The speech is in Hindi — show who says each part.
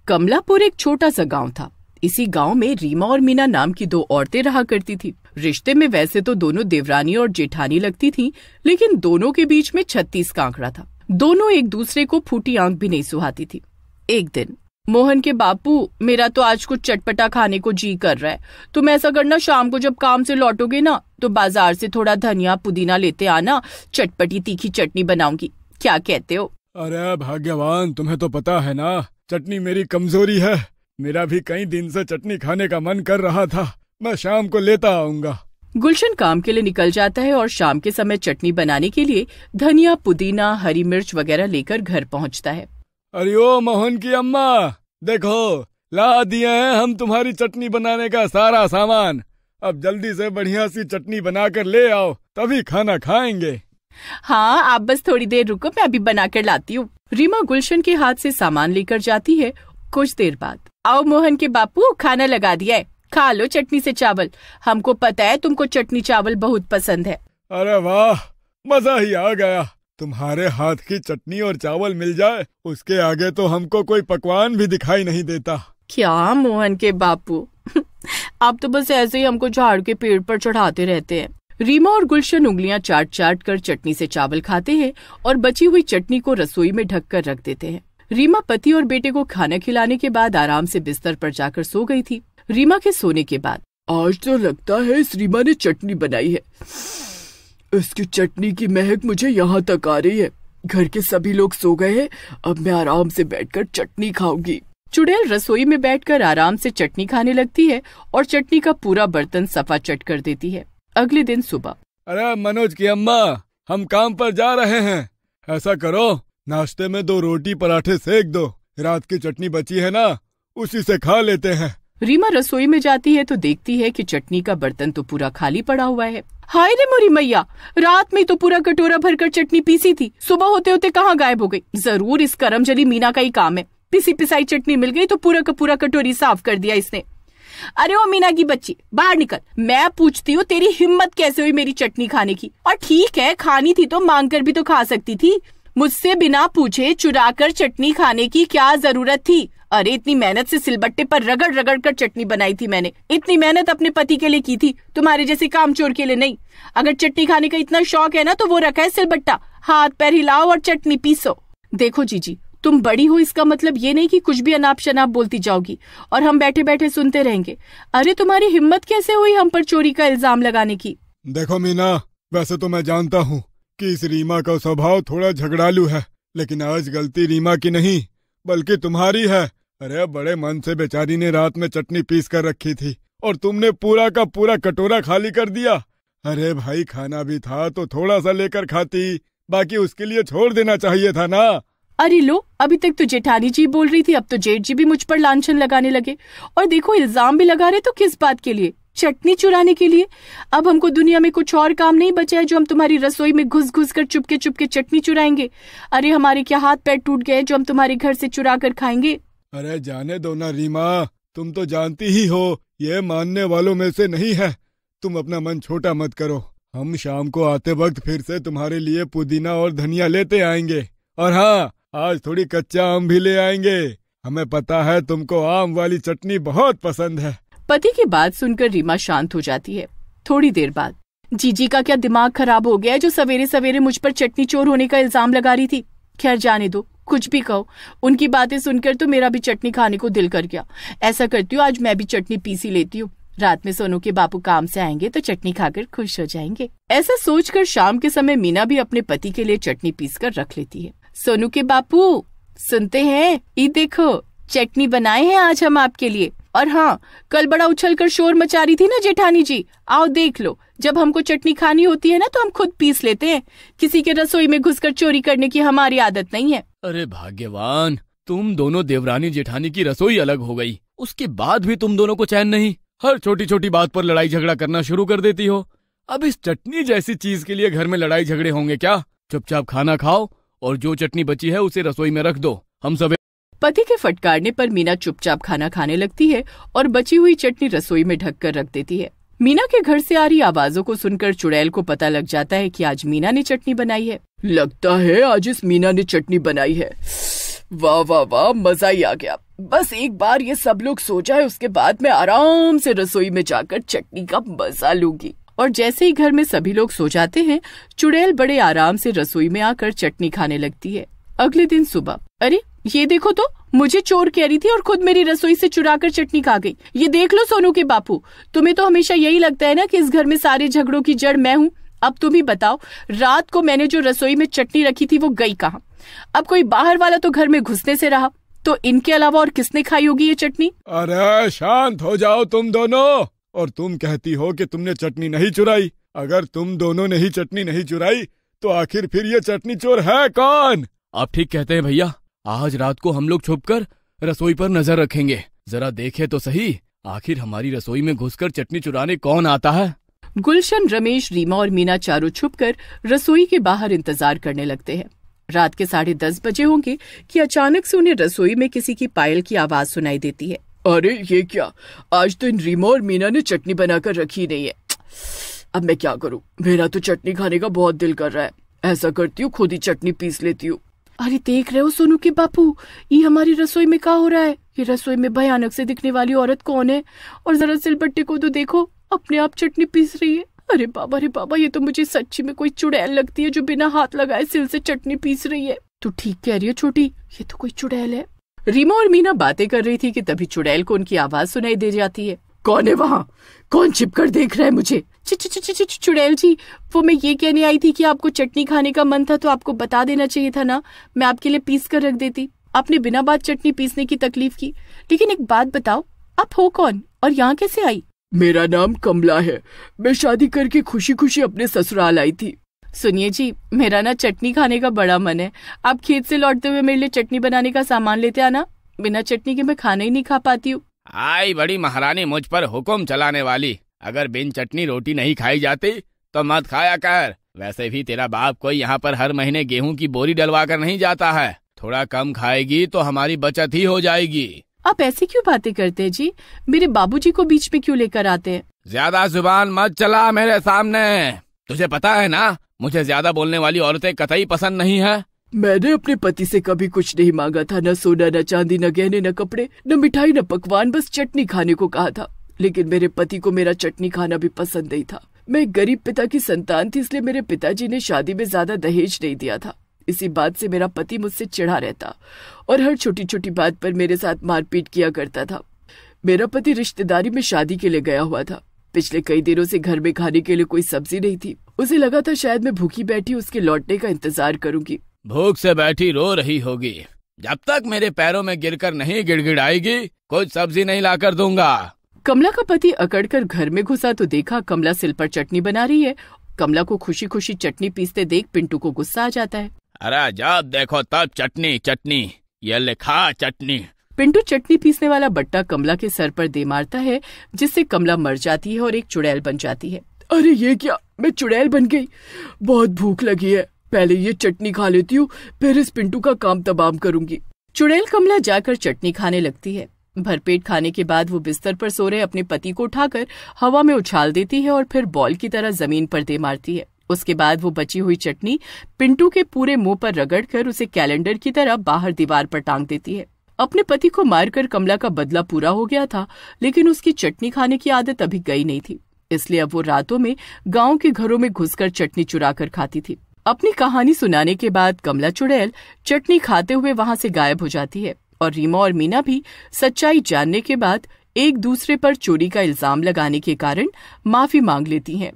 Speaker 1: कमलापुर एक छोटा सा गांव था। इसी गांव में रीमा और मीना नाम की दो औरतें रहा करती थी। रिश्ते में वैसे तो दोनों देवरानी और जेठानी लगती थीं, लेकिन दोनों के बीच में 36 का आंकड़ा था। दोनों एक दूसरे को फूटी आंख भी नहीं सुहाती थी। एक दिन, मोहन के बापू, मेरा तो आज कुछ चटपटा खाने को जी कर रहा है। तुम ऐसा करना, शाम को जब काम से लौटोगे ना तो बाजार से थोड़ा धनिया पुदीना लेते आना, चटपटी तीखी चटनी बनाऊंगी। क्या कहते हो?
Speaker 2: अरे भाग्यवान, तुम्हें तो पता है ना चटनी मेरी कमजोरी है। मेरा भी कई दिन से चटनी खाने का मन कर रहा था। मैं शाम को लेता आऊंगा।
Speaker 1: गुलशन काम के लिए निकल जाता है और शाम के समय चटनी बनाने के लिए धनिया पुदीना हरी मिर्च वगैरह लेकर घर पहुंचता है।
Speaker 2: अरे ओ मोहन की अम्मा, देखो ला दिए हैं हम तुम्हारी चटनी बनाने का सारा सामान। अब जल्दी से बढ़िया सी चटनी बनाकर ले आओ, तभी खाना खाएंगे।
Speaker 1: हाँ, आप बस थोड़ी देर रुको, मैं अभी बनाकर लाती हूँ। रीमा गुलशन के हाथ से सामान लेकर जाती है। कुछ देर बाद, आओ मोहन के बापू, खाना लगा दिया है, खा लो चटनी से चावल। हमको पता है तुमको चटनी चावल बहुत पसंद है।
Speaker 2: अरे वाह, मजा ही आ गया। तुम्हारे हाथ की चटनी और चावल मिल जाए, उसके आगे तो हमको कोई पकवान भी दिखाई नहीं देता।
Speaker 1: क्या मोहन के बापू, आप तो बस ऐसे ही हमको झाड़ के पेड़ पर चढ़ाते रहते हैं। रीमा और गुलशन उंगलियां चाट चाट कर चटनी से चावल खाते हैं और बची हुई चटनी को रसोई में ढक कर रख देते हैं। रीमा पति और बेटे को खाना खिलाने के बाद आराम से बिस्तर पर जाकर सो गई थी। रीमा के सोने के बाद, आज तो लगता है इस रीमा ने चटनी बनाई है। इसकी चटनी की महक मुझे यहाँ तक आ रही है। घर के सभी लोग सो गए हैं, अब मैं आराम से बैठकर चटनी खाऊंगी। चुड़ैल रसोई में बैठकर आराम से चटनी खाने लगती है और चटनी का पूरा बर्तन सफा चट कर देती है। अगले दिन सुबह,
Speaker 2: अरे मनोज की अम्मा, हम काम पर जा रहे हैं। ऐसा करो, नाश्ते में 2 रोटी पराठे सेक दो। रात की चटनी बची है ना, उसी से खा लेते हैं।
Speaker 1: रीमा रसोई में जाती है तो देखती है कि चटनी का बर्तन तो पूरा खाली पड़ा हुआ है। हाय रे मोरी मैया, रात में तो पूरा कटोरा भरकर चटनी पीसी थी, सुबह होते होते कहाँ गायब हो गई। जरूर इस करमजली मीना का ही काम है। पिसी पिसाई चटनी मिल गई तो पूरा का पूरा कटोरी साफ कर दिया इसने। अरे ओ मीना की बच्ची, बाहर निकल। मैं पूछती हूँ, तेरी हिम्मत कैसे हुई मेरी चटनी खाने की? और ठीक है, खानी थी तो मांग कर भी तो खा सकती थी। मुझसे बिना पूछे चुरा कर चटनी खाने की क्या जरूरत थी? अरे इतनी मेहनत से सिलबट्टे पर रगड़ रगड़ कर चटनी बनाई थी मैंने। इतनी मेहनत अपने पति के लिए की थी, तुम्हारे जैसे कामचोर के लिए नहीं। अगर चटनी खाने का इतना शौक है ना तो वो रखा है सिलबट्टा, हाथ पैर हिलाओ और चटनी पीसो। देखो जीजी, तुम बड़ी हो इसका मतलब ये नहीं कि कुछ भी अनाप शनाप बोलती जाओगी और हम बैठे बैठे सुनते रहेंगे। अरे तुम्हारी हिम्मत कैसे हुई हम पर चोरी का इल्जाम लगाने की?
Speaker 2: देखो मीना, वैसे तो मैं जानता हूँ कि इस रीमा का स्वभाव थोड़ा झगड़ालू है, लेकिन आज गलती रीमा की नहीं बल्कि तुम्हारी है। अरे बड़े मन से बेचारी ने रात में चटनी पीस कर रखी थी और तुमने पूरा का पूरा कटोरा खाली कर दिया। अरे भाई, खाना भी था तो थोड़ा सा लेकर खाती, बाकी उसके लिए छोड़ देना चाहिए था ना।
Speaker 1: अरे लो, अभी तक तो जेठानी जी बोल रही थी, अब तो जेठ जी भी मुझ पर लांछन लगाने लगे। और देखो, इल्जाम भी लगा रहे तो किस बात के लिए? चटनी चुराने के लिए। अब हमको दुनिया में कुछ और काम नहीं बचा है जो हम तुम्हारी रसोई में घुस घुस कर चुपके चुपके चटनी चुराएंगे। अरे हमारे क्या हाथ पैर टूट गए जो हम तुम्हारे घर से चुरा कर खाएंगे?
Speaker 2: अरे जाने दो ना रीमा, तुम तो जानती ही हो ये मानने वालों में से नहीं है। तुम अपना मन छोटा मत करो। हम शाम को आते वक्त फिर से तुम्हारे लिए पुदीना और धनिया लेते आएंगे। और हाँ, आज थोड़ी कच्चा आम भी ले आएंगे। हमें पता है तुमको आम वाली चटनी बहुत पसंद है।
Speaker 1: पति की बात सुनकर रीमा शांत हो जाती है। थोड़ी देर बाद, जीजी का क्या दिमाग खराब हो गया है जो सवेरे सवेरे मुझ पर चटनी चोर होने का इल्जाम लगा रही थी? खैर जाने दो, कुछ भी कहो। उनकी बातें सुनकर तो मेरा भी चटनी खाने को दिल कर गया। ऐसा करती हूँ, आज मैं भी चटनी पीसी लेती हूँ। रात में सोनू के बापू काम से आएंगे तो चटनी खाकर खुश हो जाएंगे। ऐसा सोचकर शाम के समय मीना भी अपने पति के लिए चटनी पीस कर रख लेती है। सोनू के बापू, सुनते हैं? ये देखो, चटनी बनाए हैं आज हम आपके लिए। और हाँ, कल बड़ा उछल कर शोर मचा रही थी ना जेठानी जी, आओ देख लो। जब हमको चटनी खानी होती है ना तो हम खुद पीस लेते हैं। किसी के रसोई में घुसकर चोरी करने की हमारी आदत नहीं है।
Speaker 3: अरे भाग्यवान, तुम दोनों देवरानी जेठानी की रसोई अलग हो गई, उसके बाद भी तुम दोनों को चैन नहीं। हर छोटी छोटी बात पर लड़ाई झगड़ा करना शुरू कर देती हो। अब इस चटनी जैसी चीज के लिए घर में लड़ाई झगड़े होंगे क्या? चुपचाप खाना खाओ और जो चटनी बची है उसे रसोई में रख दो। हम सब।
Speaker 1: पति के फटकारने पर मीना चुपचाप खाना खाने लगती है और बची हुई चटनी रसोई में ढक कर रख देती है। मीना के घर से आ रही आवाजों को सुनकर चुड़ैल को पता लग जाता है कि आज मीना ने चटनी बनाई है। लगता है आज इस मीना ने चटनी बनाई है। वाह वाह वाह, मजा ही आ गया। बस एक बार ये सब लोग सो जाए, उसके बाद मैं आराम से रसोई में जाकर चटनी का मजा लूंगी। और जैसे ही घर में सभी लोग सो जाते हैं, चुड़ैल बड़े आराम से रसोई में आकर चटनी खाने लगती है। अगले दिन सुबह, अरे ये देखो तो, मुझे चोर कह रही थी और खुद मेरी रसोई से चुरा कर चटनी खा गई। ये देख लो सोनू के बापू, तुम्हें तो हमेशा यही लगता है ना कि इस घर में सारे झगड़ों की जड़ मैं हूँ। अब तुम ही बताओ, रात को मैंने जो रसोई में चटनी रखी थी वो गई कहाँ? अब कोई बाहर वाला तो घर में घुसने से रहा, तो इनके अलावा और किसने खाई होगी ये चटनी?
Speaker 2: अरे शांत हो जाओ तुम दोनों। और तुम कहती हो कि तुमने चटनी नहीं चुराई। अगर तुम दोनों ने ही चटनी नहीं चुराई तो आखिर फिर ये चटनी चोर है कौन?
Speaker 3: आप ठीक कहते हैं भैया। आज रात को हम लोग छुपकर रसोई पर नजर रखेंगे। जरा देखे तो सही, आखिर हमारी रसोई में घुसकर चटनी चुराने कौन आता है।
Speaker 1: गुलशन, रमेश, रीमा और मीना चारों छुपकर रसोई के बाहर इंतजार करने लगते हैं। रात के 10:30 बजे होंगे कि अचानक से उन्हें रसोई में किसी की पायल की आवाज सुनाई देती है। अरे ये क्या, आज तो इन रीमा और मीना ने चटनी बनाकर रखी नहीं है। अब मैं क्या करूं? मेरा तो चटनी खाने का बहुत दिल कर रहा है। ऐसा करती हूँ, खुद ही चटनी पीस लेती हूँ। अरे देख रहे हो सोनू के बापू, ये हमारी रसोई में क्या हो रहा है? ये रसोई में भयानक से दिखने वाली औरत कौन है? और जरा सिलबट्टे को तो देखो, अपने आप चटनी पीस रही है। अरे बाबा, ये तो मुझे सच्ची में कोई चुड़ैल लगती है जो बिना हाथ लगाए सिल से चटनी पीस रही है। तू ठीक कह रही है छोटी, ये तो कोई चुड़ैल है। रीमा और मीना बातें कर रही थी कि तभी चुड़ैल को उनकी आवाज सुनाई दे जाती है। कौन है वहाँ? कौन छिपकर देख रहा है मुझे? चुड़ैल जी, वो मैं ये कहने आई थी कि आपको चटनी खाने का मन था तो आपको बता देना चाहिए था ना, मैं आपके लिए पीस कर रख देती। आपने बिना बात चटनी पीसने की तकलीफ की। लेकिन एक बात बताओ, आप हो कौन और यहाँ कैसे आई? मेरा नाम कमला है। मैं शादी करके खुशी खुशी अपने ससुराल आई थी। सुनिए जी, मेरा ना चटनी खाने का बड़ा मन है। आप खेत से लौटते हुए मेरे लिए चटनी बनाने का सामान लेते आना। बिना चटनी के मैं खाना ही नहीं खा पाती हूँ।
Speaker 3: आई बड़ी महारानी मुझ पर हुक्म चलाने वाली। अगर बिन चटनी रोटी नहीं खाई जाती तो मत खाया कर। वैसे भी तेरा बाप कोई यहाँ पर हर महीने गेहूं की बोरी डलवा कर नहीं जाता है। थोड़ा कम खाएगी तो हमारी बचत ही हो जाएगी।
Speaker 1: आप ऐसी क्यों बातें करते हैं जी? मेरे बाबूजी को बीच में क्यों लेकर आते हैं?
Speaker 3: ज्यादा जुबान मत चला मेरे सामने। तुझे पता है ना, मुझे ज्यादा बोलने वाली औरतें कतई पसंद नहीं है। मैंने अपने पति से कभी कुछ नहीं मांगा था, न सोना, न चांदी, न गहने, न कपड़े, न मिठाई, न पकवान, बस चटनी खाने को कहा था। लेकिन मेरे पति को मेरा चटनी खाना भी पसंद नहीं था। मैं एक गरीब पिता की संतान थी, इसलिए मेरे पिताजी ने शादी में ज्यादा दहेज नहीं दिया था। इसी बात से मेरा पति मुझसे चिढ़ा रहता और हर छोटी छोटी बात पर मेरे साथ मारपीट किया करता था। मेरा पति रिश्तेदारी में शादी के लिए गया हुआ था। पिछले कई दिनों से घर में खाने के लिए कोई सब्जी नहीं थी। उसे लगा था शायद मैं भूखी बैठी उसके लौटने का इंतजार करूंगी। भूख से बैठी रो रही होगी। जब तक मेरे पैरों में गिरकर नहीं गिड़गिड़ाएगी, कुछ सब्जी नहीं लाकर दूंगा।
Speaker 1: कमला का पति अकड़कर घर में घुसा तो देखा कमला सिल पर चटनी बना रही है। कमला को खुशी खुशी चटनी पीसते देख पिंटू को गुस्सा आ जाता है।
Speaker 3: अरे जब देखो तब चटनी चटनी, ये लिखा चटनी।
Speaker 1: पिंटू चटनी पीसने वाला बट्टा कमला के सर पर दे मारता है, जिससे कमला मर जाती है और एक चुड़ैल बन जाती है। अरे ये क्या, मैं चुड़ैल बन गई? बहुत भूख लगी है, पहले ये चटनी खा लेती हूँ, फिर इस पिंटू का काम तमाम करूंगी। चुड़ैल कमला जाकर चटनी खाने लगती है। भरपेट खाने के बाद वो बिस्तर पर सो रहे अपने पति को उठाकर हवा में उछाल देती है और फिर बॉल की तरह जमीन पर दे मारती है। उसके बाद वो बची हुई चटनी पिंटू के पूरे मुंह पर रगड़कर उसे कैलेंडर की तरह बाहर दीवार पर टांग देती है। अपने पति को मारकर कमला का बदला पूरा हो गया था, लेकिन उसकी चटनी खाने की आदत अभी गई नहीं थी। इसलिए अब वो रातों में गांव के घरों में घुसकर चटनी चुरा कर खाती थी। अपनी कहानी सुनाने के बाद कमला चुड़ैल चटनी खाते हुए वहां से गायब हो जाती है और रीमा और मीना भी सच्चाई जानने के बाद एक दूसरे पर चोरी का इल्जाम लगाने के कारण माफी मांग लेती हैं।